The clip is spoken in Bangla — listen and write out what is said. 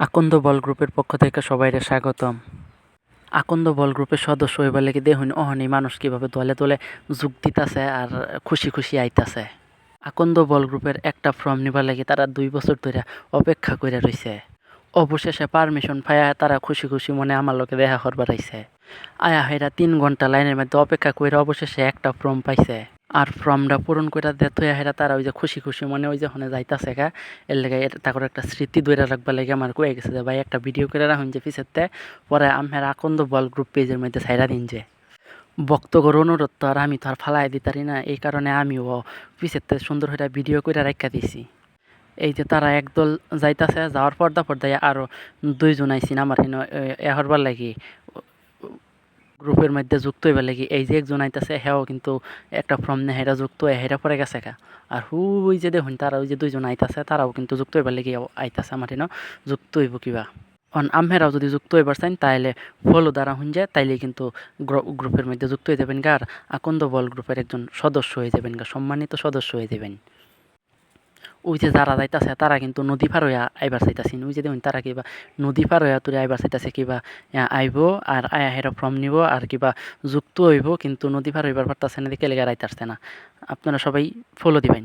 আকন্দ বল গ্রুপের পক্ষ থেকে সবাইরে স্বাগতম। আকন্দ বল গ্রুপের সদস্য হইবার লেগে দেখুন অহনি মানুষ কিভাবে দলে দলে যোগ দিতাছে আর খুশি খুশি আইতাছে। আকন্দ বল গ্রুপের একটা ফর্ম নিবার লাগে তারা 2 বছর ধরে অপেক্ষা করে রইছে। অবশেষে পারমিশন পাইয়া তারা খুশি খুশি মনে আমার লগে দেখা করবার আইছে। আয়া হেরা 3 ঘন্টা লাইনের মধ্যে অপেক্ষা করে অবশেষে একটা ফর্ম পাইছে। আর ফর্মটা পূরণ করে থুইয়া হেরা তারা ওই যে খুশি খুশি মনে ওই যে ওখানে যাইতাছে গা। এর লেগে তারপর একটা স্মৃতি ধরে রাখবার লাগে আমার কয়ে গেছে যে ভাই একটা ভিডিও করে রাখুন যে পিছেরতে পরে আমার আকন্দ বল গ্রুপ পেজের মধ্যে ছাইরা দিন যে বক্তগর অনুরোধ তো আর আমি তো আর ফালাই দিতারি না, এই কারণে আমিও পিছেরতে সুন্দর হয়ে ভিডিও করে রাখা দিছি। এই যে তারা একদল যাইতাছে, যাওয়ার পর্দায় আরও 2 জন আইসিন আমার হরবার লাগি গ্রুপের মধ্যে যুক্ত হইবার লাগি। এই যে একজন আইতাছে হেও কিন্তু একটা ফর্ম নিয়ে হেরা যুক্ত হয়ে হেরা পরে গেছে গা। আর ওই যে দেখুন তারা ওই যে 2 জন আইতাছে তারাও কিন্তু যুক্ত হইবার লাগি আইতাছে আমার যুক্ত হইব কিবা আমহেরাও যদি যুক্ত হইবার চান তাইলে ফলো দ্বারা হুন যায়, তাইলে কিন্তু গ্রুপের মধ্যে যুক্ত হয়ে যাবেন গা আর আকন্দ বল গ্রুপের একজন সদস্য হয়ে যাবেন গা, সম্মানিত সদস্য হয়ে যাবেন। ওই যে যারা যাইতাছে তারা কিন্তু নদী পার হইয়া আইবার চাইতাছেন। ওই যে দেখুন তারা কিবা নদী পার হইয়া তুলে আইবার চাইতাছে, কিবা আইব আর আয়া হেরা ফর্ম নিব আর কিবা যুক্ত হইব, কিন্তু নদী পার হইবার পারতাছে না দেখে লেগে আইতারছে না। আপনারা সবাই ফলো দিবেন।